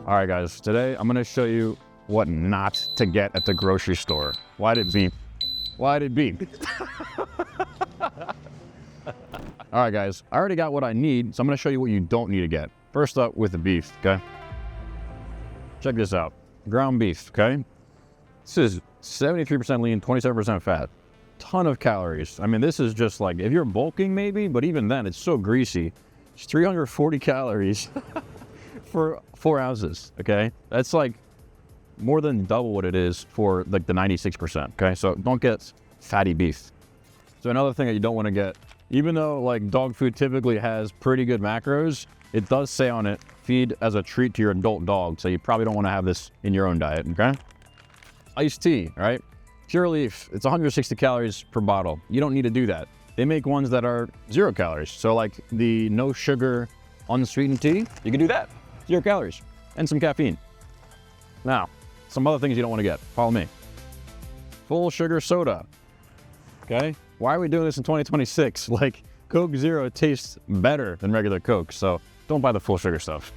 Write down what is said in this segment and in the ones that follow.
All right, guys, today I'm gonna show you what not to get at the grocery store. Why did beef? Why did beef? All right, guys, I already got what I need, so I'm gonna show you what you don't need to get. First up with the beef, okay? Check this out, ground beef, okay? This is 73% lean, 27% fat. Ton of calories. I mean, this is just like, if you're bulking maybe, but even then, it's so greasy. It's 340 calories for 4 ounces, okay? That's like more than double what it is for like the 96%, okay? So don't get fatty beef. So another thing that you don't want to get, even though like dog food typically has pretty good macros, it does say on it, feed as a treat to your adult dog. So you probably don't want to have this in your own diet, okay? Iced tea, right? Pure Leaf, it's 160 calories per bottle. You don't need to do that. They make ones that are 0 calories. So like the no sugar unsweetened tea, you can do that. 0 calories and some caffeine. Now, some other things you don't want to get. Follow me. Full sugar soda, okay? Why are we doing this in 2026? Like Coke Zero tastes better than regular Coke, so don't buy the full sugar stuff.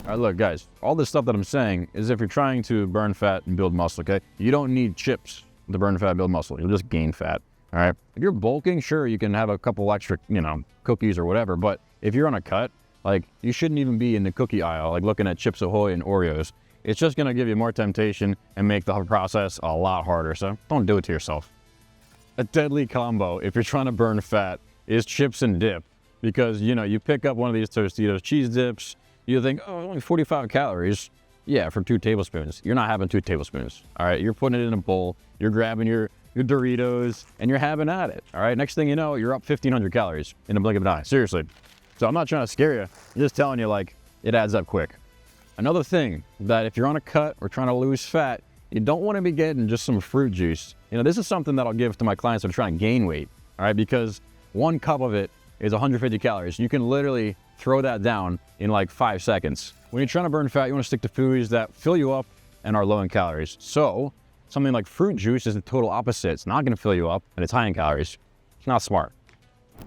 All right, look, guys, all this stuff that I'm saying is if you're trying to burn fat and build muscle, okay? You don't need chips to burn fat and build muscle. You'll just gain fat, all right? If you're bulking, sure, you can have a couple extra, cookies or whatever, but if you're on a cut, like, you shouldn't even be in the cookie aisle, like looking at Chips Ahoy and Oreos. It's just gonna give you more temptation and make the whole process a lot harder, so don't do it to yourself. A deadly combo, if you're trying to burn fat, is chips and dip, because, you pick up one of these Tostitos cheese dips, you think, oh, only 45 calories. Yeah, for 2 tablespoons. You're not having 2 tablespoons, all right? You're putting it in a bowl, you're grabbing your Doritos, and you're having at it, all right? Next thing you know, you're up 1,500 calories in a blink of an eye, seriously. So I'm not trying to scare you, I'm just telling you, like, it adds up quick. Another thing, that if you're on a cut or trying to lose fat, you don't want to be getting just some fruit juice. This is something that I'll give to my clients that are trying to gain weight, all right? Because 1 cup of it is 150 calories. You can literally throw that down in like 5 seconds. When you're trying to burn fat, you want to stick to foods that fill you up and are low in calories. So something like fruit juice is the total opposite. It's not going to fill you up and it's high in calories. It's not smart.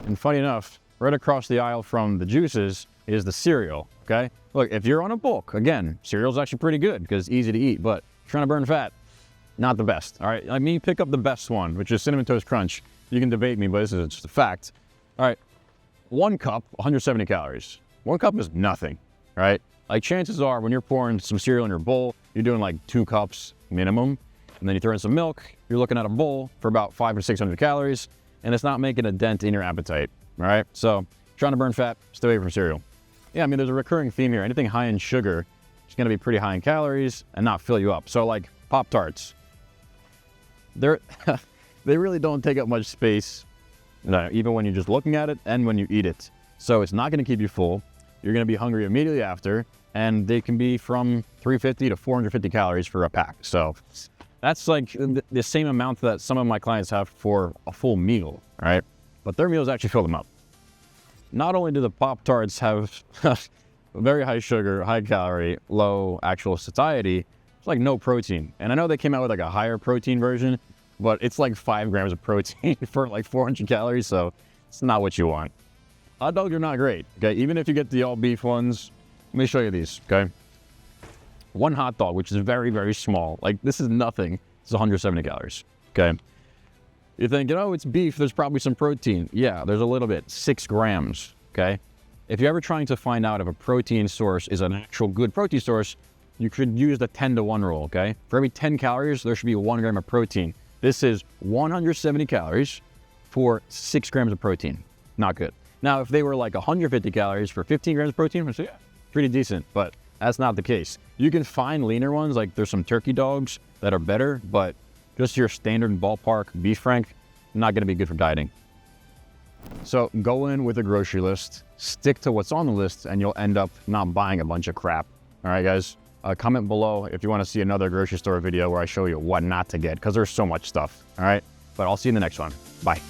And funny enough, right across the aisle from the juices is the cereal, okay? Look, if you're on a bulk, again, cereal's actually pretty good because it's easy to eat, but trying to burn fat, not the best, all right? Like me, pick up the best one, which is Cinnamon Toast Crunch. You can debate me, but this is just a fact. All right, 1 cup, 170 calories. 1 cup is nothing, right? Like chances are when you're pouring some cereal in your bowl, you're doing like 2 cups minimum, and then you throw in some milk, you're looking at a bowl for about 500 to 600 calories, and it's not making a dent in your appetite, all right? So trying to burn fat, stay away from cereal. Yeah, I mean, there's a recurring theme here. Anything high in sugar is gonna be pretty high in calories and not fill you up. So like Pop-Tarts, they really don't take up much space, even when you're just looking at it and when you eat it. So it's not gonna keep you full. You're gonna be hungry immediately after, and they can be from 350 to 450 calories for a pack. So that's like the same amount that some of my clients have for a full meal, right? But their meals actually fill them up. Not only do the Pop-Tarts have very high sugar, high calorie, low actual satiety, it's like no protein. And I know they came out with like a higher protein version, but it's like 5 grams of protein for like 400 calories, so it's not what you want. Hot dogs are not great, okay? Even if you get the all beef ones, let me show you these, okay? 1 hot dog, which is very, very small, like this is nothing, it's 170 calories, okay? You're thinking, oh, it's beef, there's probably some protein. Yeah, there's a little bit, 6 grams, okay? If you're ever trying to find out if a protein source is an actual good protein source, you could use the 10-to-1 rule, okay? For every 10 calories, there should be 1 gram of protein. This is 170 calories for 6 grams of protein. Not good. Now, if they were like 150 calories for 15 grams of protein, I'd say, yeah, pretty decent, but that's not the case. You can find leaner ones, like there's some turkey dogs that are better, but just your standard ballpark beef frank, not gonna be good for dieting. So go in with a grocery list, stick to what's on the list, and you'll end up not buying a bunch of crap. All right, guys? Comment below if you wanna see another grocery store video where I show you what not to get, because there's so much stuff, all right? But I'll see you in the next one. Bye.